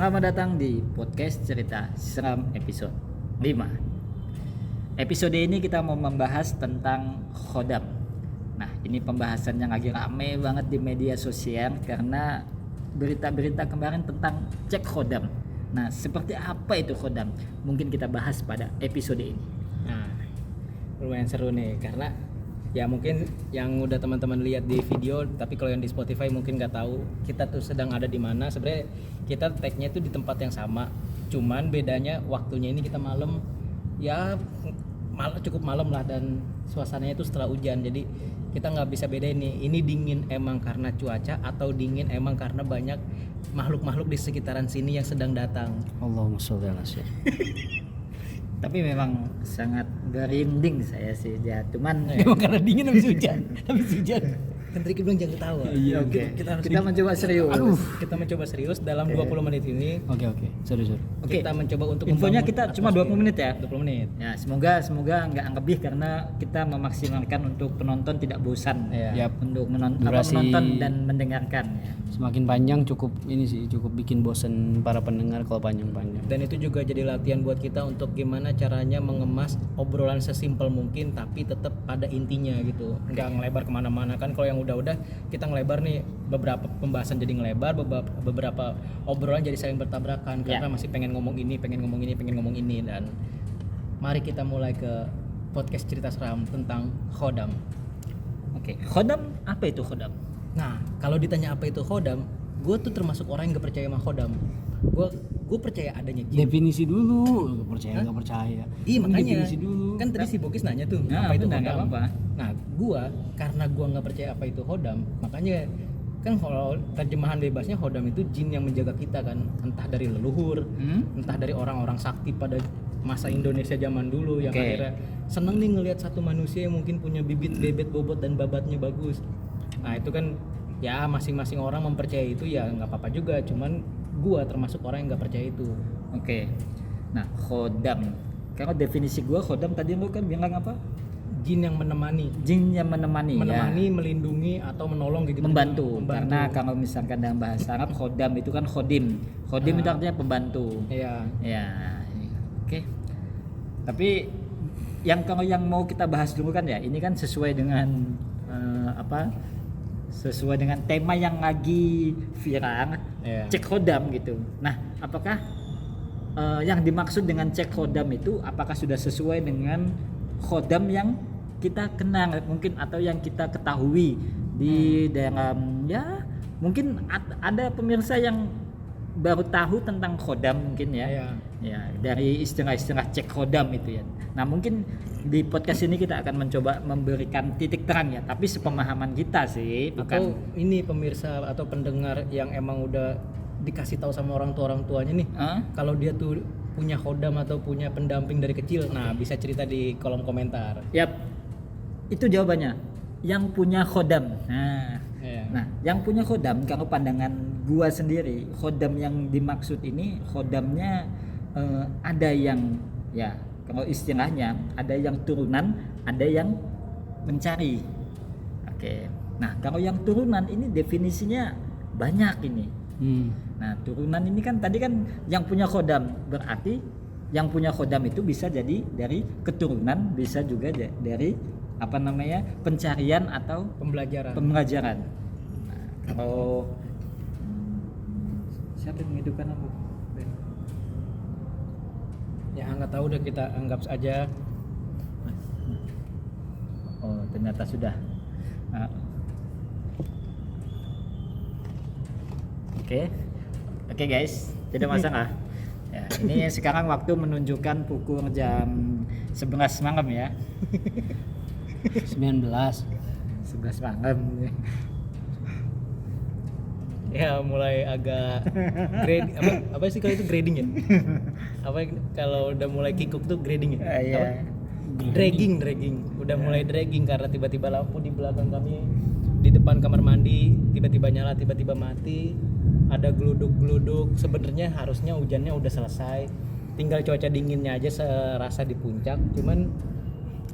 Selamat datang di podcast cerita seram episode 5. Episode ini kita mau membahas tentang khodam. Nah, ini pembahasan yang lagi rame banget di media sosial karena berita-berita kemarin tentang cek khodam. Nah, seperti apa itu khodam? Mungkin kita bahas pada episode ini. Nah, lumayan seru nih karena ya mungkin yang udah teman-teman lihat di video, tapi kalau yang di Spotify mungkin nggak tahu kita tuh sedang ada di mana. Sebenarnya kita tag-nya itu di tempat yang sama, cuman bedanya waktunya ini kita malam, ya cukup malam lah, dan suasananya itu setelah hujan. Jadi kita nggak bisa bedain nih, ini dingin emang karena cuaca atau dingin emang karena banyak makhluk-makhluk di sekitaran sini yang sedang datang. Allahumma sholli ala Tapi memang sangat merinding saya sih ya. Cuman Emang karena dingin habis hujan. Kan Triki bilang jangan ketawa. Iya, oke. Kita mencoba serius. Kita mencoba serius dalam 20 menit ini. Oke. Sorry. Oke. Kita mencoba untuk Infonya membangun kita cuma 20 menit ya. 20 menit. Ya, semoga nggak lebih karena kita memaksimalkan untuk penonton tidak bosan Iya. untuk menonton Durasi- dan mendengarkan ya. Semakin panjang cukup bikin bosen para pendengar kalau panjang-panjang. Dan itu juga jadi latihan buat kita untuk gimana caranya mengemas obrolan sesimpel mungkin tapi tetap pada intinya gitu. Nggak ngelebar kemana-mana kan. Kalau yang udah kita ngelebar nih, beberapa pembahasan jadi ngelebar, beberapa obrolan jadi saling bertabrakan karena masih pengen ngomong ini. Dan mari kita mulai ke podcast cerita seram tentang khodam. Oke, khodam apa itu khodam? Nah, kalau ditanya apa itu khodam, gue tuh termasuk orang yang gak percaya sama khodam. Gue percaya adanya jin. Definisi dulu, nggak percaya. Iya, makanya definisi dulu. kan tadi si Bokis nanya tuh Nah, apa itu benar, khodam. nggak apa-apa. Nah, karena gua nggak percaya apa itu khodam, makanya kan kalau terjemahan bebasnya khodam itu jin yang menjaga kita kan, entah dari leluhur, entah dari orang-orang sakti pada masa Indonesia zaman dulu yang Oke. akhirnya seneng nih ngelihat satu manusia yang mungkin punya bebet bobot dan babatnya bagus. Nah, itu kan ya masing-masing orang mempercayai itu, ya nggak apa-apa juga, cuman gua termasuk orang yang nggak percaya itu. Oke. Nah, khodam. Kalau definisi gua khodam tadi lu kan bilang apa? Jin yang menemani, Jin yang menemani ya. melindungi atau menolong gitu. Membantu. Karena kalau misalkan dalam bahasa Arab khodam itu kan khodim. Khodim itu artinya pembantu. Iya. Ya. Oke. Tapi kalau yang mau kita bahas dulu kan ya, ini kan sesuai dengan sesuai dengan tema yang lagi viral, Iya. cek khodam gitu. Nah, apakah yang dimaksud dengan cek khodam itu apakah sudah sesuai dengan khodam yang kita kenal mungkin atau yang kita ketahui di dalam, ya mungkin ada pemirsa yang baru tahu tentang khodam mungkin ya. Iya. Ya, dari istilah-istilah cek khodam itu ya. Nah, mungkin di podcast ini kita akan mencoba memberikan titik terang ya, tapi sepemahaman kita sih, Atau bukan ini pemirsa atau pendengar yang emang udah dikasih tahu sama orang tuanya nih, kalau dia tuh punya khodam atau punya pendamping dari kecil, nah bisa cerita di kolom komentar. Yap. Itu jawabannya. Yang punya khodam. Iya. Nah, yang punya khodam, kalau pandangan gua sendiri, khodam yang dimaksud ini khodamnya ada yang, ya kalau istilahnya ada yang turunan, ada yang mencari. Oke. Nah, kalau yang turunan ini definisinya banyak ini. Nah, turunan ini kan tadi kan yang punya khodam, berarti yang punya khodam itu bisa jadi dari keturunan, bisa juga dari pencarian atau pembelajaran. Nah, kalau siapa yang menghidupkan aku? Ya nggak tahu, udah kita anggap aja. Oh, ternyata sudah. Nah. Oke guys, tidak masalah. Ya, ini sekarang waktu menunjukkan pukul jam 11 malam ya. 19. 11 malam. Ya mulai agak apa sih kalau itu grading ya? Apa kalau udah mulai kikuk tuh grading ya? Iya. Apa? Dragging. Udah mulai dragging karena tiba-tiba lampu di belakang kami di depan kamar mandi tiba-tiba nyala, tiba-tiba mati. Ada geluduk-geluduk. Sebenarnya harusnya hujannya udah selesai. Tinggal cuaca dinginnya aja serasa di puncak. Cuman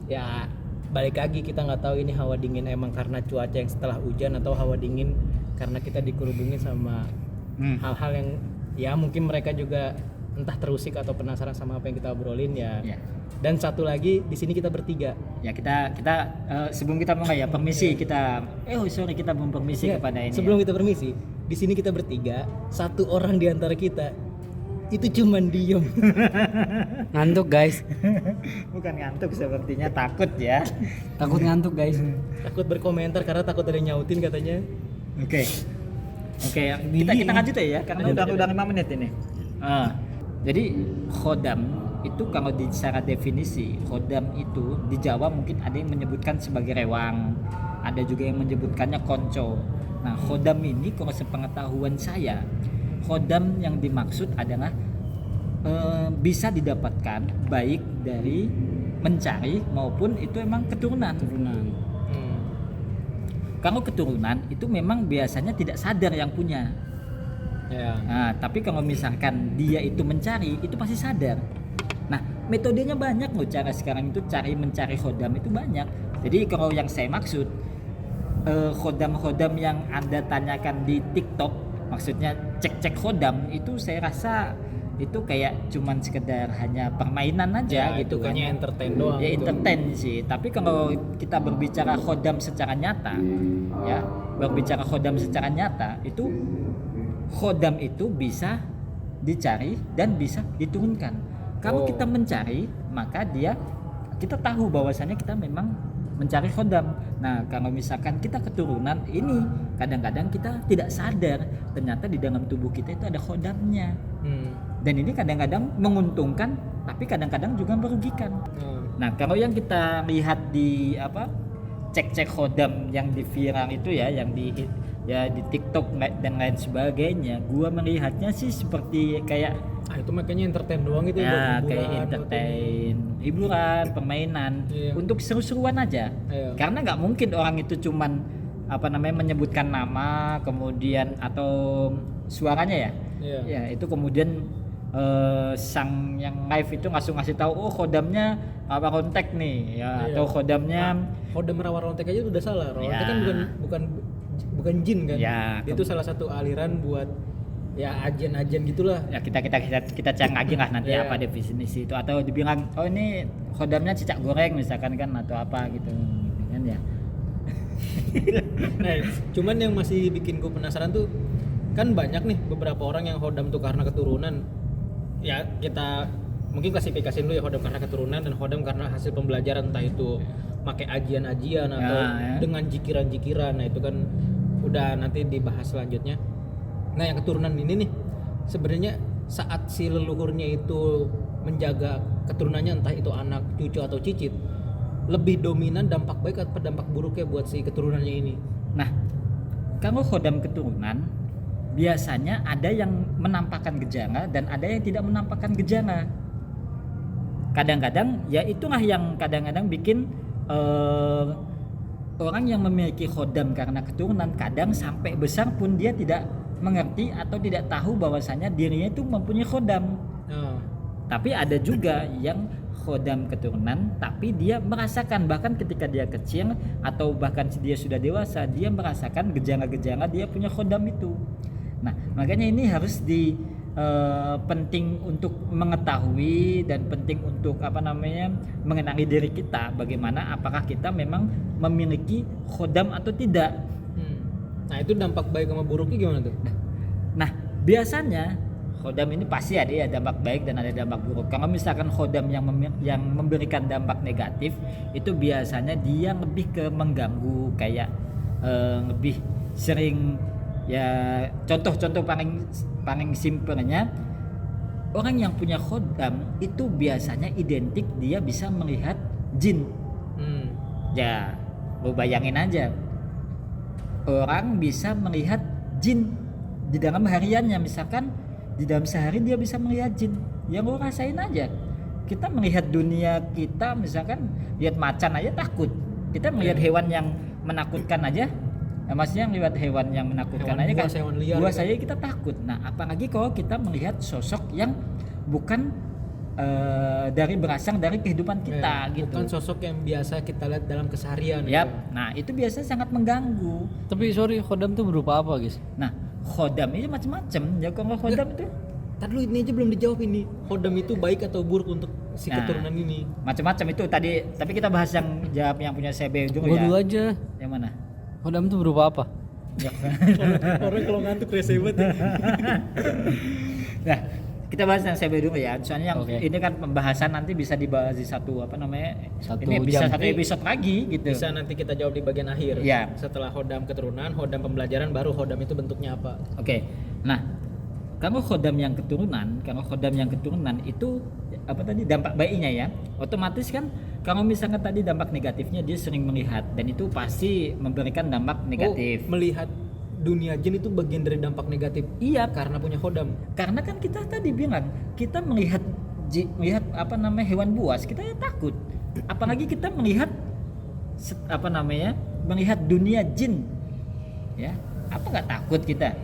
ya balik lagi, kita nggak tahu ini hawa dingin emang karena cuaca yang setelah hujan atau hawa dingin karena kita dikerudungi sama hal-hal yang ya mungkin mereka juga entah terusik atau penasaran sama apa yang kita obrolin ya. Ya. Dan satu lagi di sini kita bertiga. Ya kita sebelum kita mulai ya permisi kita sorry kita belum permisi Enggak, kepada ini. sebelum kita permisi, di sini kita bertiga, satu orang di antara kita itu cuman diem. Ngantuk guys. Bukan ngantuk sepertinya takut ya. Takut ngantuk guys. Takut berkomentar karena takut ada yang nyautin katanya. Oke, kita lanjut ya karena udah 5 menit ini. Jadi khodam itu kalau secara definisi khodam itu di Jawa mungkin ada yang menyebutkan sebagai rewang, ada juga yang menyebutkannya konco. Nah khodam ini kalau sepengetahuan saya, khodam yang dimaksud adalah bisa didapatkan baik dari mencari maupun itu emang keturunan. Kalau keturunan itu memang biasanya tidak sadar yang punya. Ya. Nah, tapi kalau misalkan dia itu mencari, itu pasti sadar. Nah, metodenya banyak loh, cara sekarang itu mencari khodam itu banyak. Jadi kalau yang saya maksud khodam-khodam yang Anda tanyakan di TikTok, maksudnya cek-cek khodam itu saya rasa itu kayak cuman sekedar hanya permainan aja Ya, gitu itu kayaknya entertain doang. Ya gitu. entertain sih. Tapi kalau kita berbicara khodam secara nyata, ya berbicara khodam secara nyata itu khodam itu bisa dicari dan bisa diturunkan. Kalau kita mencari, maka kita tahu bahwasannya kita memang mencari khodam. Nah, kalau misalkan kita keturunan ini, kadang-kadang kita tidak sadar ternyata di dalam tubuh kita itu ada khodamnya. Dan ini kadang-kadang menguntungkan, tapi kadang-kadang juga merugikan. Nah, kalau yang kita lihat di cek-cek khodam yang di viral itu ya, yang di TikTok dan lain sebagainya, gua melihatnya sih seperti kayak itu makanya entertain doang gitu buat ya hiburan, kayak entertain, hiburan, permainan, Iya. untuk seru-seruan aja. Iya. Karena nggak mungkin orang itu cuman menyebutkan nama kemudian atau suaranya ya. Iya. Ya itu kemudian sang yang live itu langsung ngasih tahu khodamnya kontak nih ya. Iya. Atau khodamnya Khodam rawa rontek aja udah salah. Rontek Ya. kan bukan jin kan. Ya, Itu salah satu aliran buat ya ajen-ajen gitulah. ya kita cari lagi lah nanti Iya. apa definisi itu, atau dibilang ini khodamnya cicak goreng misalkan kan, atau apa gitu kan ya. Nah, cuman yang masih bikin gue penasaran tuh kan banyak nih beberapa orang yang khodam tuh karena keturunan. Ya kita mungkin klasifikasiin dulu ya, khodam karena keturunan dan khodam karena hasil pembelajaran, entah itu pakai ajian-ajian atau ya. dengan jikiran-jikiran. Nah itu kan udah nanti dibahas selanjutnya. Nah yang keturunan ini nih sebenarnya saat si leluhurnya itu menjaga keturunannya, entah itu anak, cucu atau cicit, lebih dominan dampak baik atau dampak buruknya buat si keturunannya ini. Nah, kalau khodam keturunan biasanya ada yang menampakkan gejala dan ada yang tidak menampakkan gejala. Kadang-kadang ya itulah yang kadang-kadang bikin orang yang memiliki khodam karena keturunan kadang sampai besar pun dia tidak mengerti atau tidak tahu bahwasanya dirinya itu mempunyai khodam. Tapi ada juga yang khodam keturunan tapi dia merasakan bahkan ketika dia kecil atau bahkan dia sudah dewasa, dia merasakan gejala-gejala dia punya khodam itu. Nah, makanya ini harus penting untuk mengetahui dan penting untuk mengenali diri kita, bagaimana apakah kita memang memiliki khodam atau tidak. Nah itu dampak baik sama buruknya gimana tuh? Nah biasanya khodam ini pasti ada ya dampak baik dan ada dampak buruk. Kalau misalkan khodam yang memberikan dampak negatif itu biasanya dia lebih ke mengganggu, kayak lebih sering ya, contoh paling simpelnya, orang yang punya khodam itu biasanya identik dia bisa melihat jin. Ya lo bayangin aja, orang bisa melihat jin di dalam hariannya, misalkan di dalam sehari dia bisa melihat jin. Ya lo rasain aja, kita melihat dunia kita, misalkan lihat macan aja takut, kita melihat hewan yang menakutkan aja ya, maksudnya lihat hewan yang menakutkan Hewan aja buas, kan hewan liar buas gitu. aja kita takut. Nah apalagi kalau kita melihat sosok yang bukan berasal dari kehidupan kita gitu. Bukan sosok yang biasa kita lihat dalam keseharian. Yap. Gitu. Nah itu biasanya sangat mengganggu. Tapi sorry, khodam tuh berupa apa guys? Nah Khodam itu macam-macam ya. Kalau khodam itu Tadi lu ini aja belum dijawab ini. Khodam itu baik atau buruk untuk si Nah. keturunan ini? macam-macam itu tadi, tapi kita bahas yang jawab yang punya CB dulu Gua ya. dulu aja. Yang mana? Khodam tuh berupa apa? Orang kalau ngantuk rese banget. Nah, kita bahas yang CB dulu ya. Soalnya yang Oke. ini kan pembahasan nanti bisa dibahas di satu apa namanya? Satu ini bisa jam. satu episode lagi gitu. Bisa nanti kita jawab di bagian akhir. Iya. Setelah khodam keturunan, khodam pembelajaran, baru khodam itu bentuknya apa? Oke. Nah, kalau khodam yang keturunan itu apa tadi dampak baiknya ya? Otomatis kan kalau misalnya tadi dampak negatifnya dia sering melihat dan itu pasti memberikan dampak negatif. Oh, melihat dunia jin itu bagian dari dampak negatif. Iya, Karena punya khodam. karena kan kita tadi bilang kita melihat melihat apa namanya hewan buas kita ya takut. Apalagi kita melihat apa namanya melihat dunia jin, ya apa nggak takut kita?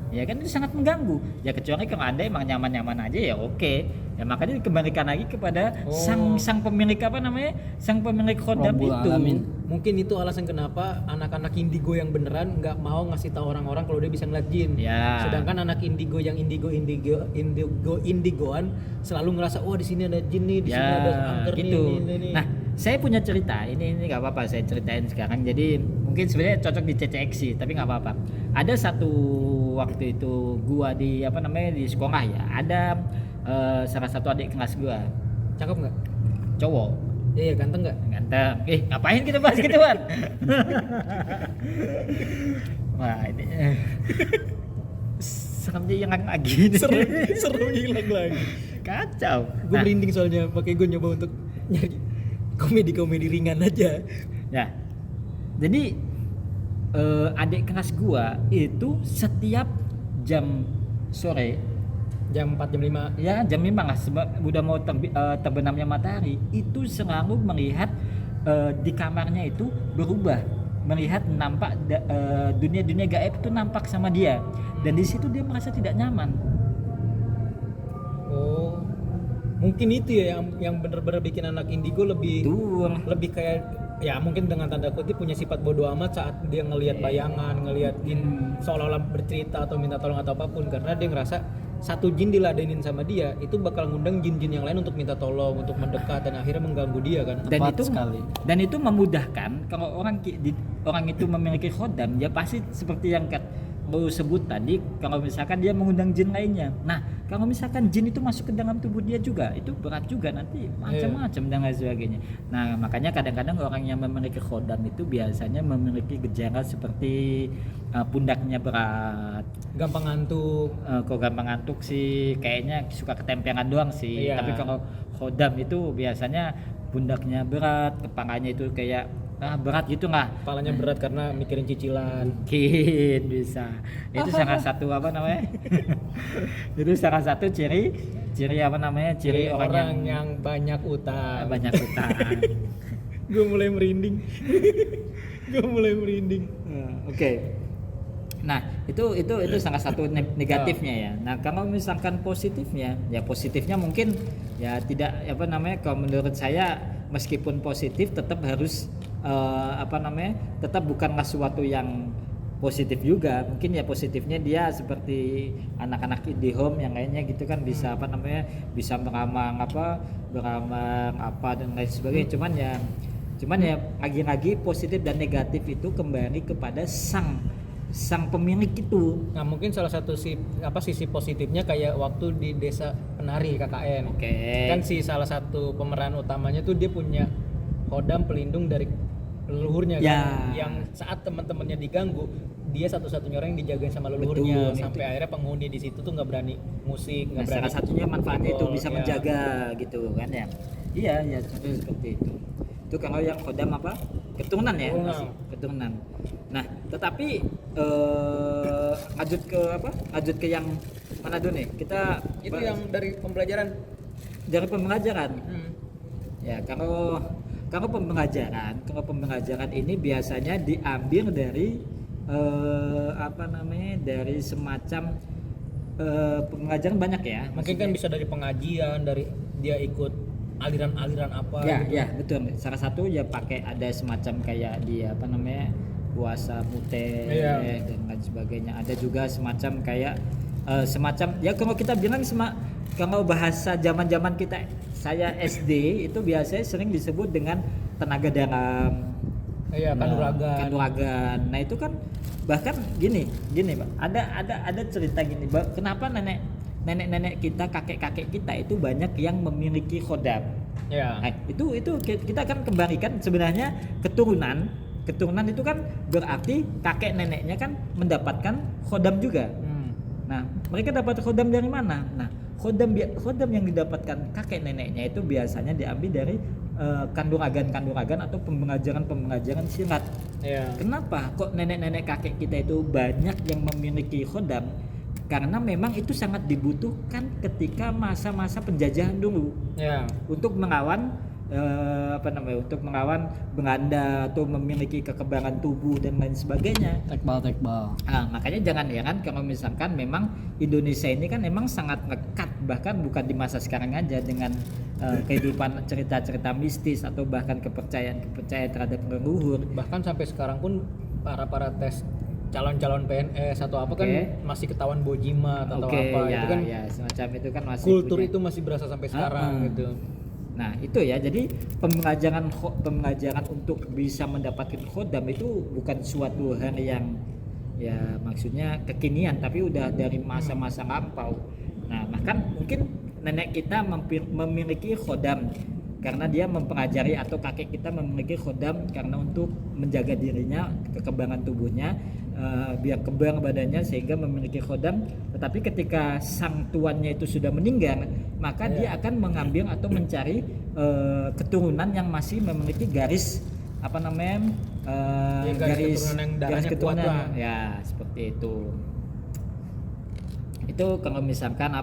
Ya kan itu sangat mengganggu. Ya kecuali kalau Anda emang nyaman-nyaman aja ya oke. Ya makanya dikembalikan lagi kepada sang pemilik apa namanya? Sang pemilik khodam Rabbul itu. Alamin. Mungkin itu alasan kenapa anak-anak indigo yang beneran nggak mau ngasih tahu orang-orang kalau dia bisa ngeliat jin. Ya. Sedangkan anak indigo yang indigoan selalu ngerasa wah di sini ada jin nih, di sini ada angker gitu. nih. Nah, saya punya cerita. Ini nggak apa-apa saya ceritain sekarang. Jadi mungkin sebenarnya cocok di CCX sih, tapi nggak apa-apa. Ada satu waktu itu gua di apa namanya di sekolah ya. Ada salah satu adik kelas gua, Cakep nggak? cowok. Iya, ganteng nggak? Ganteng. Ngapain kita bahas gituan? Wah, ini serem dia yang lagi nih. Seru hilang lagi. Kacau. Gue Nah, merinding soalnya, pakai gue nyoba untuk nyari komedi-komedi ringan aja. ya. Jadi adik kelas gua itu setiap jam sore Jam 4 jam 5. ya jam 5 lah udah mau terbenamnya matahari itu selalu melihat di kamarnya itu berubah, melihat nampak dunia-dunia gaib itu nampak sama dia dan di situ dia merasa tidak nyaman. Oh, mungkin itu ya yang bener-bener bikin anak indigo lebih Tuh. lebih kayak ya mungkin dengan tanda kutip punya sifat bodoh amat saat dia ngelihat bayangan, ngelihat jin seolah-olah bercerita atau minta tolong atau apapun, karena dia ngerasa satu jin diladenin sama dia itu bakal ngundang jin-jin yang lain untuk minta tolong, untuk mendekat dan akhirnya mengganggu dia kan. dan Tepat itu sekali. dan itu memudahkan kalau orang itu memiliki khodam ya pasti seperti yang lu sebut tadi kalau misalkan dia mengundang jin lainnya. Nah kalau misalkan jin itu masuk ke dalam tubuh dia juga itu berat juga nanti macam-macam dan lain sebagainya. Nah makanya kadang-kadang orang yang memiliki khodam itu biasanya memiliki gejala seperti pundaknya berat, Gampang ngantuk. kok gampang ngantuk sih kayaknya suka ketempelan doang sih. Iya. Tapi kalau khodam itu biasanya pundaknya berat, kepalanya itu kayak berat gitu nggak? Kepalanya berat karena mikirin cicilan. Mungkin bisa. Itu salah satu apa namanya? Itu salah satu ciri apa namanya? Ciri orang yang banyak utang. banyak utang. Gue mulai merinding. Oke. Nah, itu salah satu negatifnya ya. Nah, kalau misalkan positifnya, ya positifnya mungkin ya tidak apa namanya? Kalau menurut saya meskipun positif tetap harus apa namanya? Tetap bukanlah suatu yang positif juga. Mungkin ya positifnya dia seperti anak-anak indie home yang lainnya gitu kan bisa apa namanya? Bisa beramang apa dan lain sebagainya. Cuman ya lagi-lagi positif dan negatif itu kembali kepada sang pemilik itu. Nah mungkin salah satu sisi positifnya kayak waktu di desa penari KKN. Oke. Kan si salah satu pemeran utamanya tuh dia punya khodam pelindung dari leluhurnya Ya. kan. Yang saat teman-temannya diganggu, dia satu-satunya orang yang dijagain sama leluhurnya. Betul, sampai akhirnya penghuni di situ tuh nggak berani musik, Nah, nggak berani. salah satunya manfaatnya itu pukul, bisa ya. menjaga gitu kan ya. Iya contohnya seperti itu. Itu kalau yang khodam apa? Keturunan ya. Keturunan. Masih keturunan. Nah, tetapi lanjut ke yang mana dulu nih? Kita Itu bahas yang dari pembelajaran. dari pembelajaran. Hmm. Ya, kalau pembelajaran ini biasanya diambil dari dari semacam pembelajaran banyak ya. Mungkin kan bisa dari pengajian, dari dia ikut aliran-aliran apa Ya, gitu. ya betul. Salah satu ya pakai ada semacam kayak dia puasa muteh Iya. dan lain sebagainya. Ada juga semacam kayak semacam ya kalau kita bilang kalau bahasa zaman-zaman kita saya SD itu biasanya sering disebut dengan tenaga dalam. Iya, Kanuragan. Nah itu kan bahkan gini Pak. Ada cerita gini. Kenapa nenek kita, kakek kita itu banyak yang memiliki khodam. Iya. Nah, itu kita akan kembalikan sebenarnya keturunan itu kan berarti kakek neneknya kan mendapatkan khodam juga. Nah, mereka dapat khodam dari mana? Nah, khodam yang didapatkan kakek neneknya itu biasanya diambil dari kanduragan atau pembelajaran silat. Iya. Kenapa kok nenek kakek kita itu banyak yang memiliki khodam? Karena memang itu sangat dibutuhkan ketika masa-masa penjajahan dulu. Iya. Untuk melawan untuk melawan Belanda atau memiliki kekebalan tubuh dan lain sebagainya. Tekbal. Makanya jangan heran kalau misalkan memang Indonesia ini kan memang sangat lekat, bahkan bukan di masa sekarang aja dengan kehidupan cerita-cerita mistis atau bahkan kepercayaan terhadap leluhur. Bahkan sampai sekarang pun para tes calon-calon PNS atau apa kan masih ketahuan Bojima atau apa ya, itu kan ya, semacam itu kan masih kultur punya. itu masih berasa sampai sekarang gitu. Nah itu ya, jadi pembelajaran untuk bisa mendapatkan khodam itu bukan suatu hal yang ya maksudnya kekinian, tapi udah dari masa-masa lampau. Nah bahkan mungkin nenek kita memiliki khodam karena dia mempelajari, atau kakek kita memiliki khodam karena untuk menjaga dirinya, kekebalan tubuhnya, biar kebal badannya sehingga memiliki khodam. Tetapi ketika sang tuannya itu sudah meninggal, maka dia akan mengambil atau mencari keturunan yang masih memiliki garis garis keturunan yang darahnya kuat lah. Ya seperti itu. Itu kalau misalkan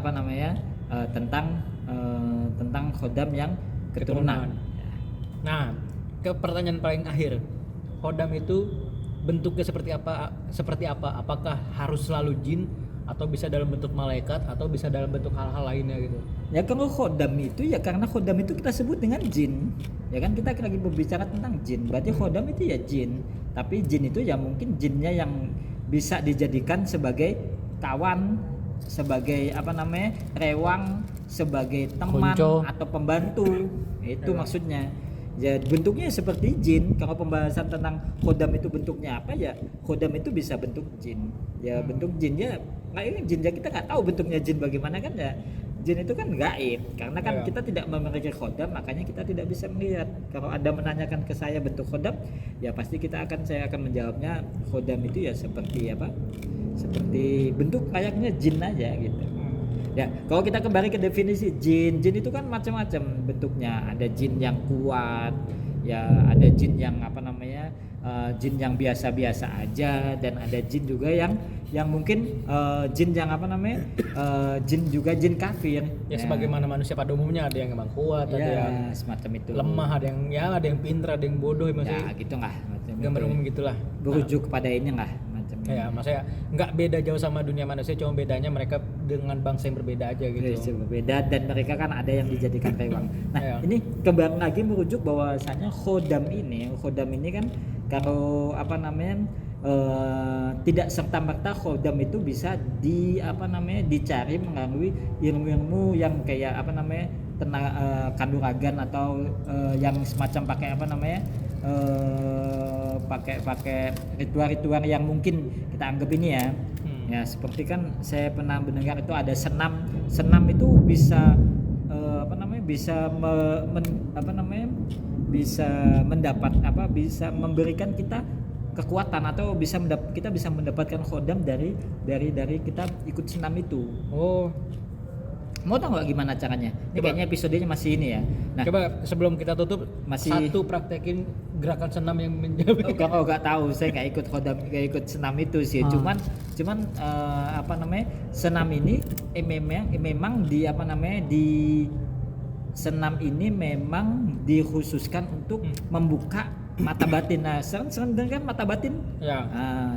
tentang khodam yang keturunan. Nah, ke pertanyaan paling akhir, khodam itu bentuknya seperti apa? Apakah harus selalu jin atau bisa dalam bentuk malaikat atau bisa dalam bentuk hal-hal lainnya gitu? Ya kalau khodam itu ya karena khodam itu kita sebut dengan jin. Ya kan kita lagi berbicara tentang jin. Berarti khodam itu ya jin. Tapi jin itu ya mungkin jinnya yang bisa dijadikan sebagai kawan, sebagai rewang, sebagai teman Konco. atau pembantu. Itu maksudnya. Ya bentuknya seperti jin. Kalau pembahasan tentang khodam itu bentuknya apa ya? Khodam itu bisa bentuk jin. Ya bentuk jin ya. Nah ini jin ya kita nggak tahu bentuknya jin bagaimana kan ya. Jin itu kan gaib. Karena kan kita tidak memiliki khodam, makanya kita tidak bisa melihat. Kalau Anda menanyakan ke saya bentuk khodam, ya pasti saya akan menjawabnya khodam itu ya seperti apa? Seperti bentuk kayaknya jin aja gitu. Ya, kalau kita kembali ke definisi jin itu kan macam-macam bentuknya. Ada jin yang kuat, ya ada jin yang jin yang biasa-biasa aja, dan ada jin juga yang mungkin jin yang jin kafir. Ya sebagaimana manusia pada umumnya, ada yang emang kuat, Ya, ada yang semacam itu. lemah, ada yang pintar, ada yang bodoh, maksudnya. Ya, gitu nggak? Gambar umum gitulah. Berujuk kepada ini nggak? Ya, maksudnya nggak beda jauh sama dunia manusia, cuma bedanya mereka dengan bangsa yang berbeda aja gitu. Berbeda, dan mereka kan ada yang dijadikan rewang. Nah, Ya. ini kembali lagi merujuk bahwasanya khodam ini kan kalau tidak serta-merta khodam itu bisa dicari melalui ilmu-ilmu yang kayak kanduragan atau yang semacam pakai ritual-ritual yang mungkin kita anggap ini ya. Ya seperti kan saya pernah mendengar itu ada senam itu bisa bisa memberikan kita kekuatan, atau kita bisa mendapatkan khodam dari kita ikut senam itu. Oh, mau tahu nggak gimana caranya? Ini Coba. kayaknya episodenya masih ini ya. Nah, coba sebelum kita tutup, Masih- satu praktekin gerakan senam yang menjadi. kalau nggak tahu, saya nggak ikut khodam, nggak ikut senam itu sih. Cuman senam ini memang di senam ini memang dikhususkan untuk membuka mata batin. Nah, sering kan mata batin? Ya.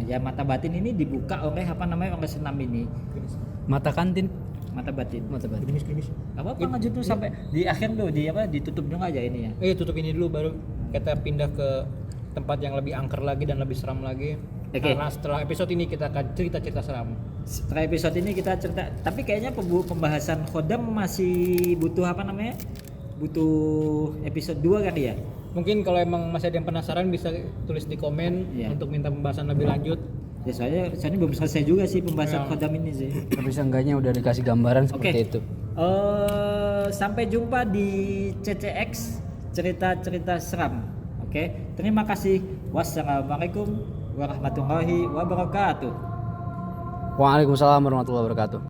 Ya mata batin ini dibuka oleh oleh senam ini. Mata kantin. Mata batin. Gerimis. Apa lanjut tuh sampai di akhir tuh ditutup dulu aja ini ya. Tutup ini dulu baru kita pindah ke tempat yang lebih angker lagi dan lebih seram lagi. Oke. Karena setelah episode ini kita akan cerita-cerita seram. Setelah episode ini kita cerita, tapi kayaknya pembahasan khodam masih butuh apa namanya? Butuh episode 2 kali ya? Mungkin kalau emang masih ada yang penasaran bisa tulis di komen Iya. untuk minta pembahasan lebih lanjut. Ya soalnya belum selesai juga sih pembahasan Ya. khodam ini sih. Tapi seenggaknya udah dikasih gambaran Oke. seperti itu. Sampai jumpa di CCX cerita-cerita seram. Oke, terima kasih. Wassalamualaikum warahmatullahi wabarakatuh. Waalaikumsalam warahmatullahi wabarakatuh.